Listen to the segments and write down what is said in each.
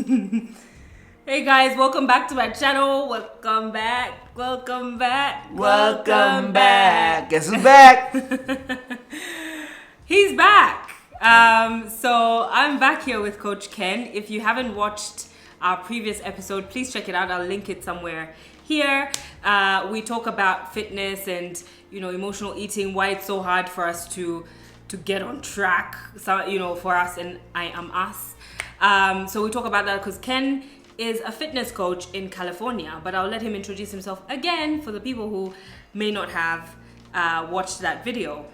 Hey guys, welcome back to my channel. Welcome back. Guess who's back? He's back. So I'm back here with Coach Ken. If you haven't watched our previous episode, please check it out. I'll link it somewhere here. We talk about fitness and emotional eating, why it's so hard for us to get on track. So for us, and I am us. So we talk about that because Ken is a fitness coach in California, but I'll let him introduce himself again for the people who may not have watched that video.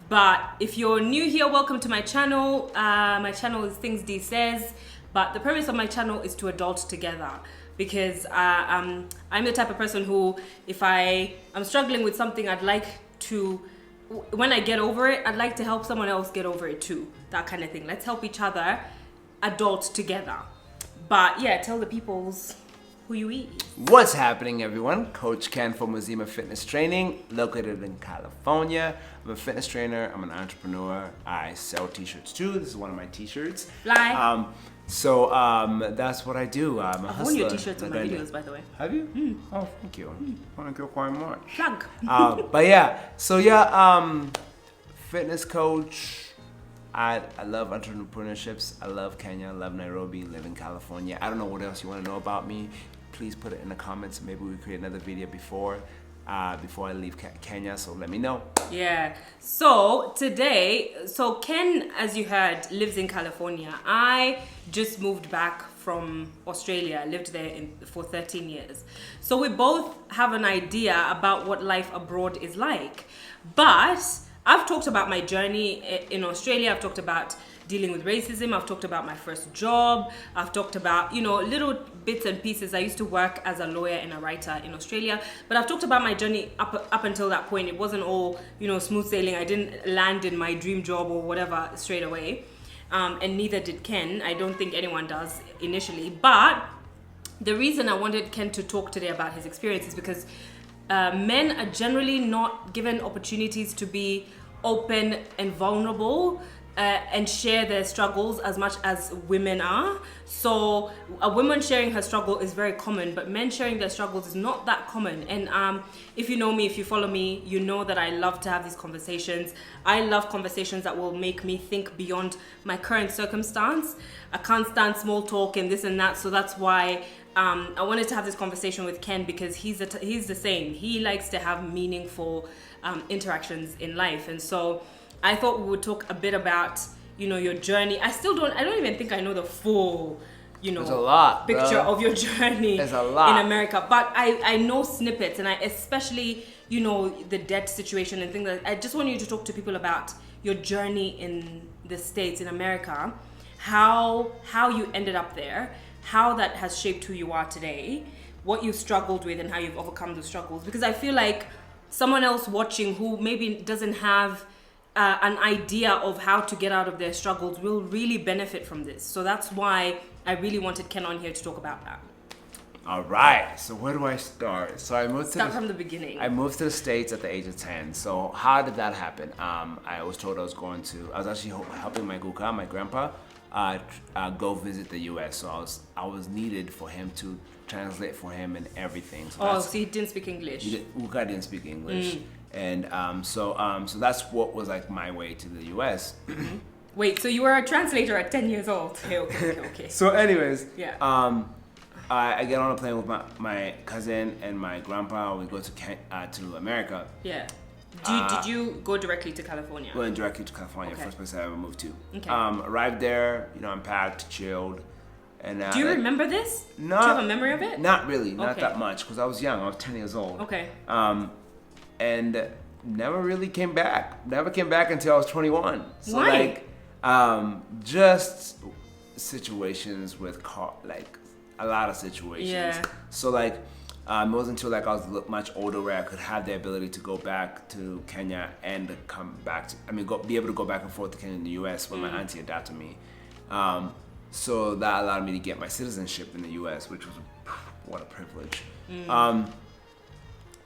But if you're new here, welcome to my channel. My channel is thingsdeesays, but the premise of my channel is to adult together, because I'm the type of person who, if I'm struggling with something, I'd like to, when I get over it, I'd like to help someone else get over it too. That kind of thing. Let's help each other adult together. But yeah, tell the peoples who you eat. What's happening, everyone? Coach Ken from Mazima Fitness Training, located in California. I'm a fitness trainer. I'm an entrepreneur. I sell t-shirts too. This is one of my t-shirts. Fly. So that's what I do. I'm a hustler. I've worn your t-shirts on my videos, by the way. Have you? Oh, thank you. Thank you quite much. Plug. But yeah, so yeah, fitness coach. I love entrepreneurships. I love Kenya. I love Nairobi. Live in California. I don't know what else you want to know about me. Please put it in the comments. Maybe we create another video before I leave Kenya. So let me know. Yeah. So today, Ken, as you heard, lives in California. I just moved back from Australia. I lived there for 13 years. So we both have an idea about what life abroad is like. But I've talked about my journey in Australia. I've talked about dealing with racism. I've talked about my first job. I've talked about, little bits and pieces. I used to work as a lawyer and a writer in Australia. But I've talked about my journey up until that point. It wasn't all, smooth sailing. I didn't land in my dream job or whatever straight away. And neither did Ken. I don't think anyone does initially. But the reason I wanted Ken to talk today about his experience is because men are generally not given opportunities to be open and vulnerable and share their struggles as much as women are. So a woman sharing her struggle is very common, but men sharing their struggles is not that common. And if you know me, if you follow me, you know that I love to have these conversations. I love conversations that will make me think beyond my current circumstance. I can't stand small talk and this and that, so that's why I wanted to have this conversation with Ken, because he's the same. He likes to have meaningful interactions in life, and so I thought we would talk a bit about your journey. I don't even think I know the full There's a lot, picture of your journey There's a lot. in America, but I know snippets, and I especially the debt situation and things like that. I just want you to talk to people about your journey in the States, in America, how you ended up there, how that has shaped who you are today, what you struggled with and how you've overcome those struggles. Because I feel like someone else watching who maybe doesn't have an idea of how to get out of their struggles will really benefit from this. So that's why I really wanted Ken on here to talk about that. All right. So where do I start? So I moved from the beginning. I moved to the States at the age of 10. So how did that happen? I was told I was actually helping my guka, my grandpa, go visit the U.S. So I was needed for him to translate for him and everything. So so he didn't speak English. Guka didn't speak English, and so that's what was like my way to the U.S. Wait, so you were a translator at 10 years old? Okay. So, anyways, yeah. I get on a plane with my cousin and my grandpa. We go to America. Yeah. Did you go directly to California? Went directly to California, first place I ever moved to. Okay. Arrived there, unpacked, chilled. And do you remember this? No. Do you have a memory of it? Not really, not that much, because I was young. I was 10 years old. Okay. And never really came back. Never came back until I was 21. So Why? Just situations with a lot of situations. Yeah. So it wasn't until I was much older where I could have the ability to go back to Kenya and come back be able to go back and forth to Kenya and the U.S. when my auntie adopted me. So that allowed me to get my citizenship in the U.S., which was what a privilege.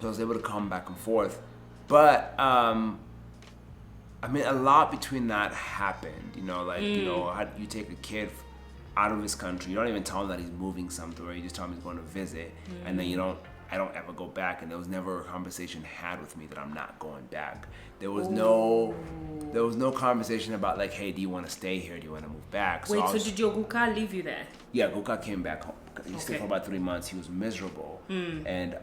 So I was able to come back and forth, but a lot between that happened. How you take a kid out of his country. You don't even tell him that he's moving somewhere. You just tell him he's going to visit, and then I don't ever go back. And there was never a conversation had with me that I'm not going back. There was no conversation about like, hey, do you want to stay here? Do you want to move back? So did your Guka leave you there? Yeah, Guka came back home. He stayed for about 3 months. He was miserable, and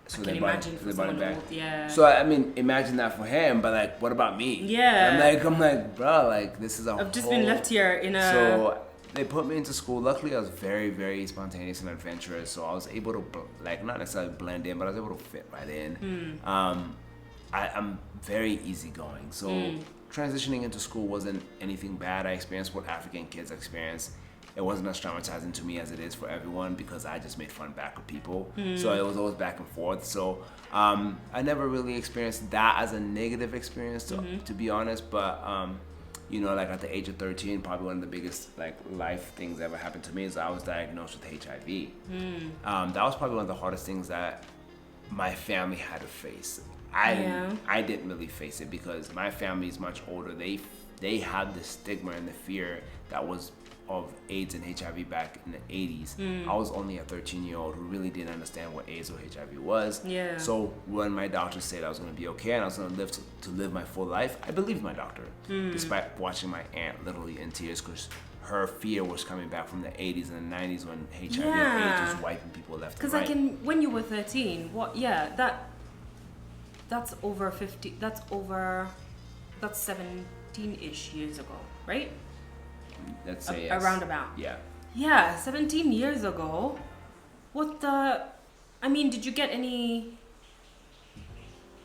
so I they can brought imagine for him someone back. old, yeah. So I mean, imagine that for him, but like, what about me? Yeah. I'm like, bro, like this is I've just been left here in a. So they put me into school. Luckily, I was very, very spontaneous and adventurous, so I was able to not necessarily blend in, but I was able to fit right in. I'm very easygoing, so transitioning into school wasn't anything bad. I experienced what African kids experience. It wasn't as traumatizing to me as it is for everyone because I just made fun back with people. So it was always back and forth. So I never really experienced that as a negative experience, to be honest. But you know, like at the age of 13, probably one of the biggest like life things that ever happened to me is I was diagnosed with HIV. That was probably one of the hardest things that my family had to face. I didn't really face it because my family is much older. They had the stigma and the fear that was of AIDS and HIV back in the 80s. I was only a 13-year-old who really didn't understand what AIDS or HIV was. Yeah. So when my doctor said I was going to be okay and I was going to live my full life, I believed my doctor, despite watching my aunt literally in tears because her fear was coming back from the 80s and the 90s when HIV and AIDS was wiping people left and right. Because when you were 13, that's over 50. That's 17-ish years ago, right? Let's say around about. Yeah, 17 years ago. Did you get any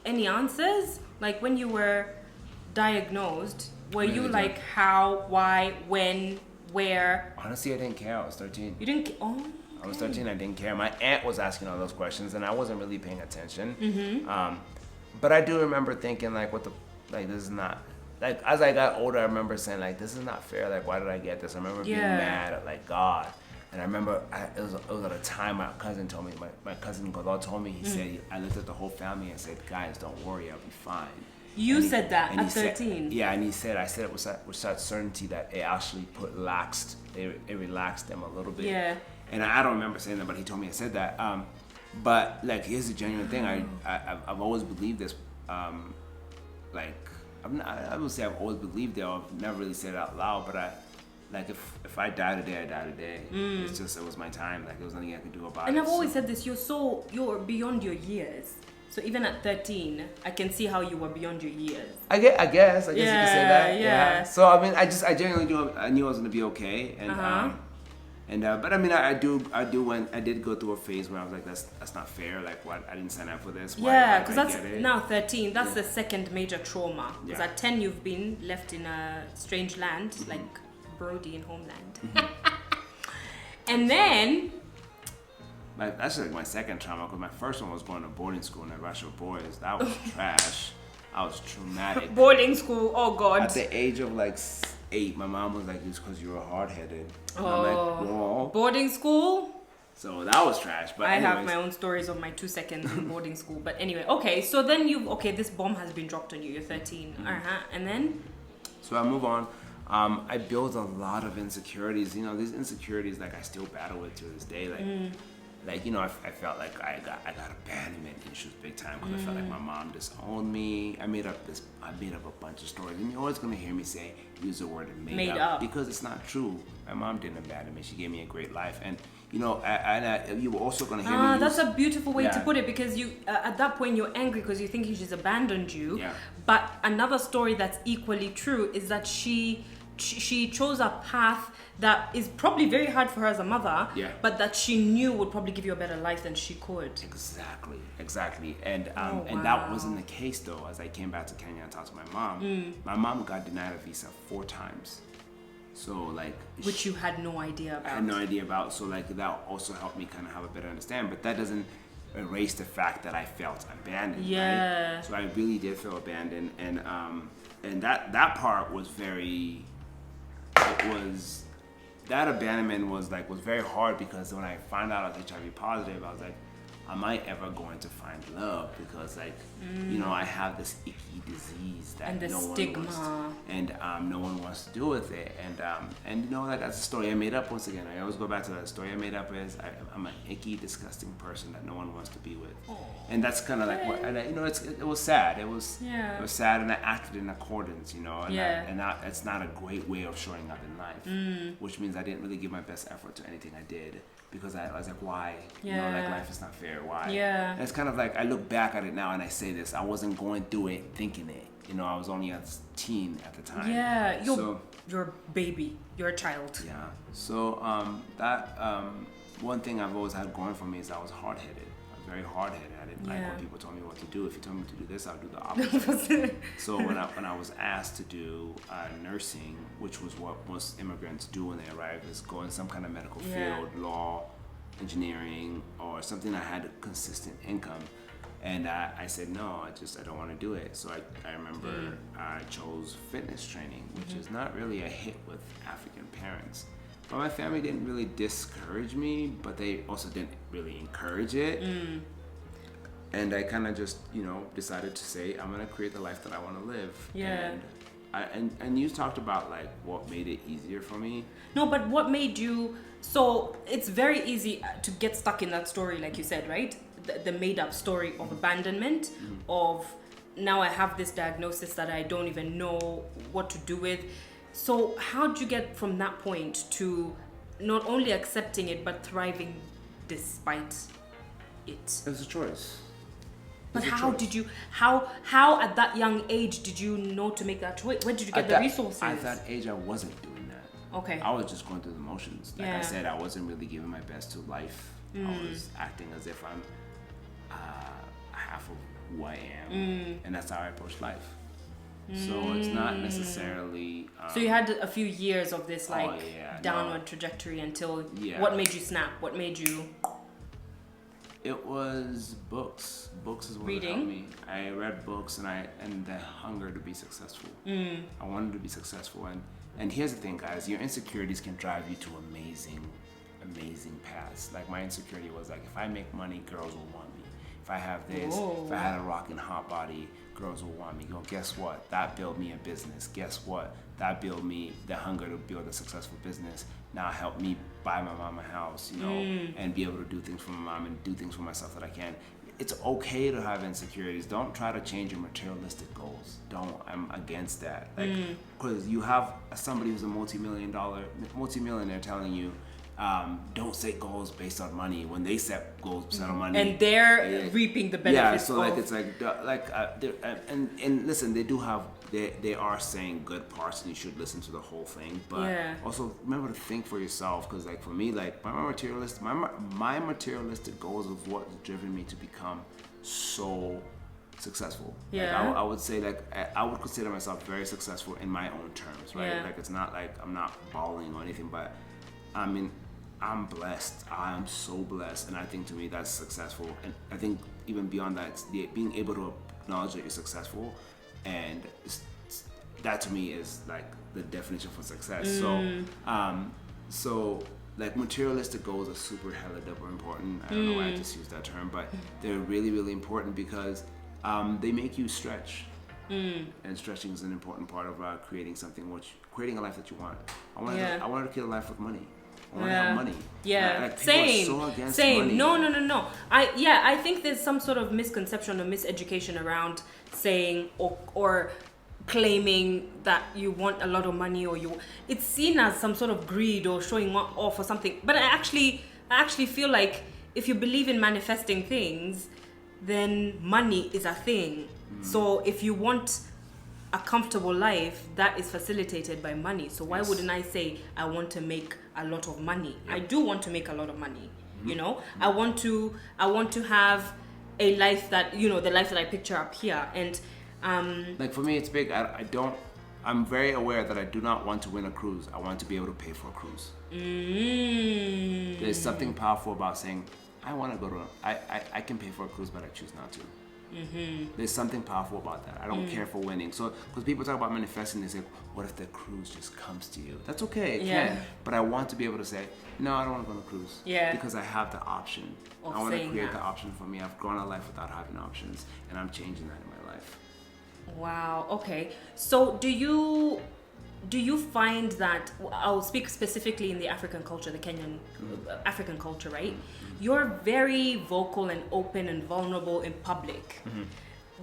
answers? Like when you were diagnosed, were Really you don't. like how, why, when, where? Honestly, I didn't care. I was 13. You didn't. I was 13. I didn't care. My aunt was asking all those questions, and I wasn't really paying attention. But I do remember thinking, like, this is not. Like, as I got older, I remember saying, like, this is not fair. Like, why did I get this? I remember being mad at, like, God. And I remember it was at a time my cousin told me, my cousin Godot told me, he said, I looked at the whole family and said, guys, don't worry, I'll be fine. You said that at 13? Yeah, and I said it with such certainty that it actually it relaxed them a little bit. Yeah. And I don't remember saying that, but he told me I said that. But, like, here's the genuine thing. I've always believed this, I would say I've always believed it. I've never really said it out loud, but if I die today, I die today. It's just, it was my time. Like, there was nothing I could do about it. And I've always said this, you're beyond your years. So even at 13, I can see how you were beyond your years. I guess you could say that. Yeah. So, I mean, I genuinely knew I was going to be okay. And, but I mean, I did go through a phase where I was like, that's not fair. Like, what? I didn't sign up for this. Why because that's now 13. That's the second major trauma. Because at 10, you've been left in a strange land, like Brody in Homeland. And then... That's like my second trauma, because my first one was going to boarding school in Russia Boys. That was trash. I was traumatic. Boarding school, oh God. At the age of like 8, my mom was like, it's because you were hard-headed. And I'm like, whoa. Boarding school? So that was trash. But I have my own stories of my 2 seconds in boarding school. But anyway, okay, so then this bomb has been dropped on you. You're 13. And then? So I move on. I built a lot of insecurities. You know, these insecurities, like, I still battle with to this day. Like, you know, I felt like I got abandonment issues big time because I felt like my mom disowned me. I made up a bunch of stories, and you're always gonna hear me use the word made up because it's not true. My mom didn't abandon me; she gave me a great life, and you know, you were also gonna hear me. That's a beautiful way to put it, because you at that point you're angry because you think she's abandoned you. Yeah. But another story that's equally true is that she chose a path that is probably very hard for her as a mother, but that she knew would probably give you a better life than she could. Exactly. And that wasn't the case though. As I came back to Kenya and talked to my mom got denied a visa 4 times. So like, which you had no idea about. I had no idea about. So like, that also helped me kind of have a better understanding. But that doesn't erase the fact that I felt abandoned. Yeah. Right? So I really did feel abandoned, and that part was very. That abandonment was very hard, because when I found out I was HIV positive, I was like, am I ever going to find love? Because like, you know, I have this icky disease that And the no stigma. one wants, and no one wants to deal with it. And you know, like that's a story I made up once again. I always go back to that story I made up is I'm an icky, disgusting person that no one wants to be with. And that's kind of like what, and you know, it was sad. It was sad, and I acted in accordance, you know, and it's not a great way of showing up in life, which means I didn't really give my best effort to anything I did. Because I was like, why? You know, like life is not fair. Why? Yeah. And it's kind of like I look back at it now and I say this. I wasn't going through it thinking it. You know, I was only a teen at the time. Yeah. You're a baby. You're a child. Yeah. So one thing I've always had going for me is I was hard-headed. I was very hard-headed. I didn't like when people told me what to do. If you told me to do this, I'll do the opposite. So when I was asked to do nursing, which was what most immigrants do when they arrive, is go in some kind of medical field, law, engineering, or something that had a consistent income. And I said, no, I don't want to do it. So I remember I chose fitness training, which is not really a hit with African parents. But my family didn't really discourage me, but they also didn't really encourage it. And I kind of just, you know, decided to say, I'm going to create the life that I want to live. Yeah. And you talked about like what made it easier for me. No, but what made you, so it's very easy to get stuck in that story, like you said, right? The made up story of abandonment, of now I have this diagnosis that I don't even know what to do with. So how did you get from that point to not only accepting it, but thriving despite it? It was a choice. But how did you, how at that young age did you know to make that choice? Where did you get the resources? At that age, I wasn't doing that. Okay. I was just going through the motions. Like I said, I wasn't really giving my best to life. I was acting as if I'm half of who I am. And that's how I approach life. So it's not necessarily... so you had a few years of this downward trajectory until... What made you snap? What made you... It was books. Books is what helped me. I read books and the hunger to be successful. I wanted to be successful. And here's the thing, guys. Your insecurities can drive you to amazing paths. Like my insecurity was like, if I make money, girls will want me. If I have this, if I had a rockin' hot body, girls will want me. Go, guess what? That built me a business. Guess what? That built me the hunger to build a successful business. Now help me buy my mom a house, you know, and be able to do things for my mom and do things for myself that I can. It's okay to have insecurities. Don't try to change your materialistic goals. I'm against that. Like, because you have somebody who's a multi-millionaire telling you, don't set goals based on money when they set goals based on money, and they're reaping the benefits. Yeah, so like it's like and listen, they are saying good parts, and you should listen to the whole thing. But also remember to think for yourself, because like for me, like my materialistic goals of what's driven me to become so successful. Yeah. Like I would say, like I would consider myself very successful in my own terms, right? Yeah. Like it's not like I'm not balling or anything, but I mean, I'm blessed. I am so blessed, and I think to me that's successful. And I think even beyond that, it's being able to acknowledge that you're successful, and that to me is like the definition for success. So like materialistic goals are super hella double important. I don't know why I just used that term, but they're really, really important because they make you stretch. And stretching is an important part of creating a life that you want. I wanted to create a life with money. I want to have money. Yeah, like people are so against money. No. I think there's some sort of misconception or miseducation around saying or claiming that you want a lot of money, or it's seen as some sort of greed or showing off or something. But I actually feel like if you believe in manifesting things, then money is a thing. So if you want a comfortable life, that is facilitated by money. So why wouldn't I say I want to make a lot of money? I do want to make a lot of money. You know, I want to have a life that, you know, the life that I picture up here. And like for me, it's big. I'm very aware that I do not want to win a cruise. I want to be able to pay for a cruise. There's something powerful about saying, I want to go to, I can pay for a cruise, but I choose not to. There's something powerful about that. I don't care for winning. So, because people talk about manifesting, they say, what if the cruise just comes to you? That's okay, it can. But I want to be able to say, no, I don't want to go on a cruise. Yeah. Because I have the option. I want to create the option for me. I've grown a life without having options, and I'm changing that in my life. Wow, okay. So do you find that, I'll speak specifically in the African culture, the Kenyan African culture, right? You're very vocal and open and vulnerable in public.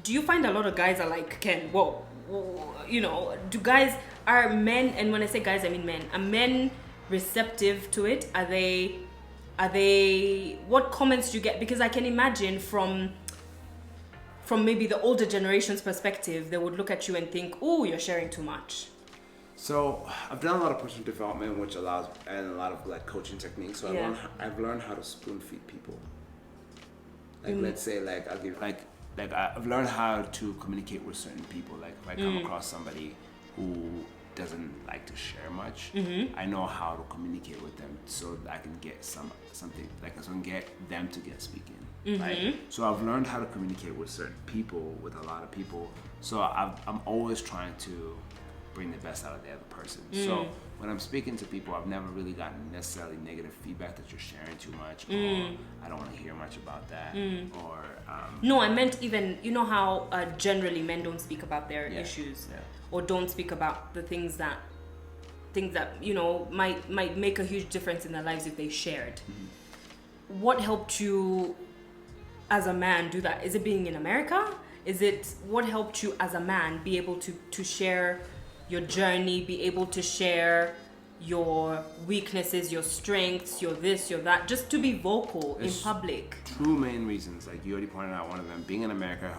Do you find a lot of guys are like, Ken, whoa, you know, are men, and when I say guys, I mean men, are men receptive to it? Are they, what comments do you get? Because I can imagine from maybe the older generation's perspective, they would look at you and think, oh, you're sharing too much. So I've done a lot of personal development, which allows, and a lot of like coaching techniques. So I've learned how to spoon feed people. Like let's say like I'll give like I've learned how to communicate with certain people. Like if I come across somebody who doesn't like to share much, I know how to communicate with them so that I can get something like I can get them to get speaking. Right? So I've learned how to communicate with certain people, with a lot of people. So I'm always trying to bring the best out of the other person. So when I'm speaking to people, I've never really gotten necessarily negative feedback that you're sharing too much, or I don't want to hear much about that, or no, I meant even, you know how generally men don't speak about their issues, or don't speak about the things that you know might make a huge difference in their lives if they shared. What helped you as a man do that? Is it being in America? Is it what helped you as a man be able to share your journey, be able to share your weaknesses, your strengths, your this, your that, just to be vocal in public? Two main reasons, like you already pointed out one of them. Being in America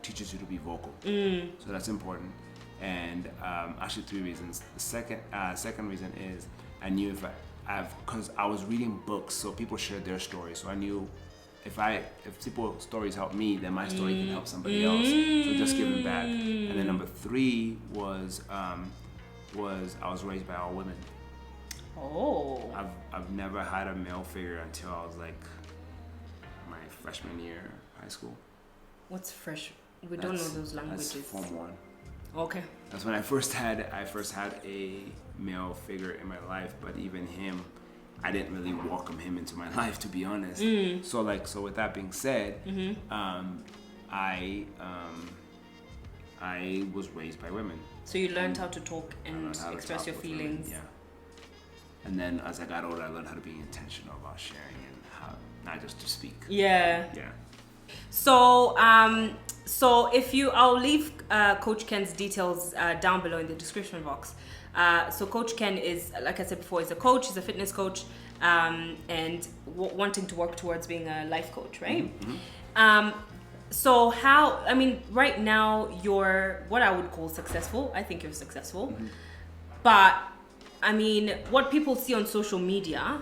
teaches you to be vocal, so that's important. And actually 3 reasons. The second reason is I knew because I was reading books, so people shared their stories, so I knew if people's stories help me, then my story can help somebody else. So just giving back. And then number 3 was I was raised by all women. Oh. I've never had a male figure until I was like my freshman year of high school. What's fresh? We don't know those languages. That's Form 1. Okay. That's when I first had a male figure in my life, but even him, I didn't really welcome him into my life, to be honest. So with that being said, I was raised by women. So you learned how to talk and express your feelings. Women, yeah. And then as I got older, I learned how to be intentional about sharing and how not just to speak. Yeah. Yeah. So I'll leave Coach Ken's details down below in the description box. So Coach Ken is, like I said before, is a coach. He's a fitness coach, and wanting to work towards being a life coach, right? So right now you're what I would call successful. I think you're successful, but I mean, what people see on social media,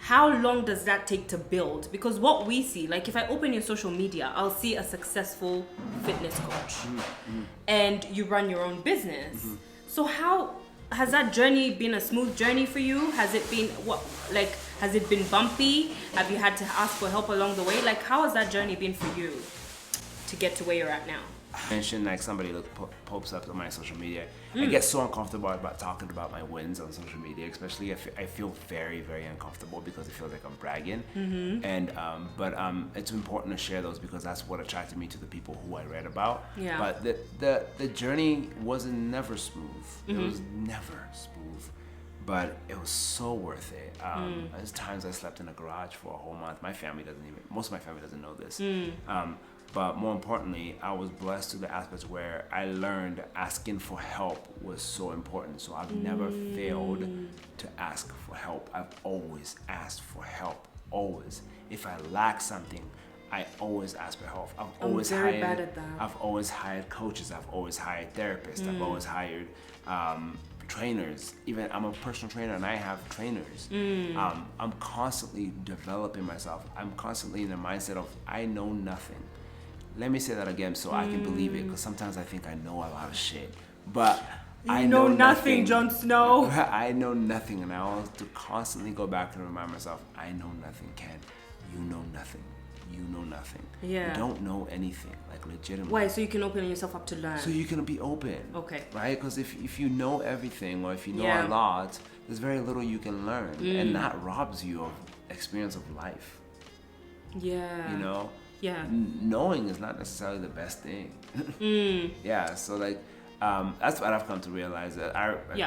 how long does that take to build? Because what we see, like if I open your social media, I'll see a successful fitness coach, and you run your own business. So how has that journey been? A smooth journey for you? Has it been has it been bumpy? Have you had to ask for help along the way? Like, how has that journey been for you to get to where you're at now? I mentioned like somebody posts up on my social media. I get so uncomfortable about talking about my wins on social media, especially I feel very, very uncomfortable because it feels like I'm bragging. And but it's important to share those because that's what attracted me to the people who I read about. Yeah. But the journey wasn't never smooth. It was never smooth, but it was so worth it. There's times I slept in a garage for a whole month. Most of my family doesn't know this. But more importantly, I was blessed to the aspects where I learned asking for help was so important. So I've never failed to ask for help. I've always asked for help, always. If I lack something, I always ask for help. I'm very bad at that. I've always hired coaches. I've always hired therapists. I've always hired trainers. Even I'm a personal trainer and I have trainers. I'm constantly developing myself. I'm constantly in the mindset of I know nothing. Let me say that again so I can believe it, because sometimes I think I know a lot of shit, but I know nothing, Jon Snow. I know nothing, and I want to constantly go back and remind myself, I know nothing, Ken. You know nothing. you know nothing. Yeah. You don't know anything, like legitimately. Why? So you can open yourself up to learn. So you can be open. Okay. Right? Because if you know everything, or if you know Yeah. a lot, there's very little you can learn, and that robs you of experience of life. Yeah. You know. Yeah. Knowing is not necessarily the best thing. Yeah. So like. That's what I've come to realize, that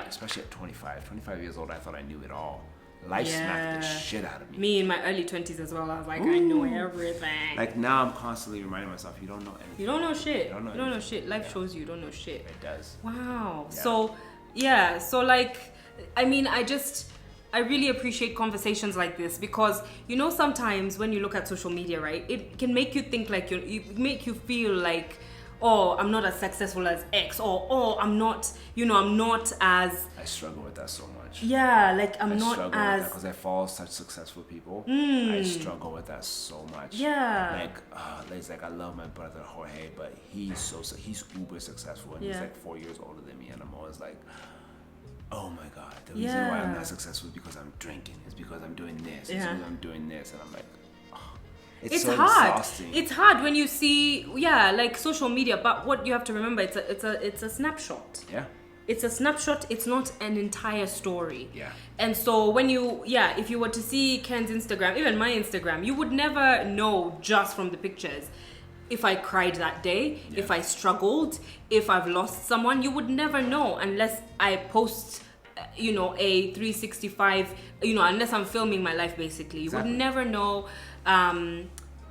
especially at 25 years old, I thought I knew it all. Life smacked the shit out of me. Me in my early 20s as well, I was like, I know everything. Like now I'm constantly reminding myself, you don't know anything. You don't know shit. You don't know shit. Life shows you don't know shit. It does. Wow. Yeah. So like, I mean, I really appreciate conversations like this, because you know, sometimes when you look at social media, right, it can make you think like make you feel like, oh, I'm not as successful as X, or oh, I'm not as. I struggle with that so much. Yeah, like I struggle not with as. that because I follow such successful people. I struggle with that so much. Yeah. Like, it's like I love my brother Jorge, but he's uber successful, and he's like 4 years older than me, and I'm always like, oh my God, the reason why I'm not successful is because I'm drinking. It's because I'm doing this. It's because I'm doing this, and I'm like. It's so hard. Exhausting. It's hard when you see, like social media. But what you have to remember, it's a snapshot. Yeah. It's a snapshot. It's not an entire story. Yeah. And so when if you were to see Ken's Instagram, even my Instagram, you would never know just from the pictures if I cried that day, if I struggled, if I've lost someone. You would never know unless I post, a 365. Unless I'm filming my life, basically. You would never know.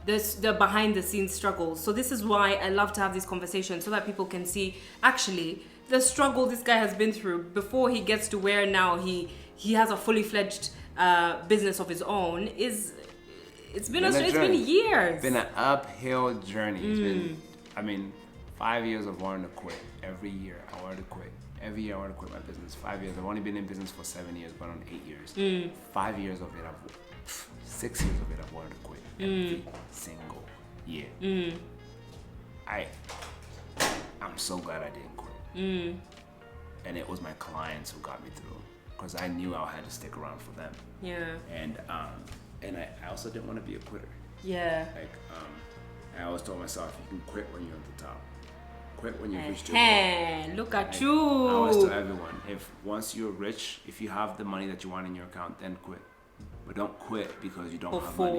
The behind the scenes struggles. So this is why I love to have these conversations, so that people can see actually the struggle this guy has been through before he gets to where now he has a fully fledged business of his own. It's been years. It's been an uphill journey. It's been 5 years of wanting to quit. Every year I wanted to quit. Every year I want to quit my business. 5 years. I've only been in business for 7 years, but on 8 years. 5 years of it, 6 years of it, I've wanted to quit. Every single year. I'm so glad I didn't quit. And it was my clients who got me through, because I knew I had to stick around for them. Yeah. And I also didn't want to be a quitter. Yeah. Like I always told myself, you can quit when you're at the top. Quit when you've reached your goal. Look at you. I always tell everyone, once you're rich, if you have the money that you want in your account, then quit. But don't quit because you don't have money.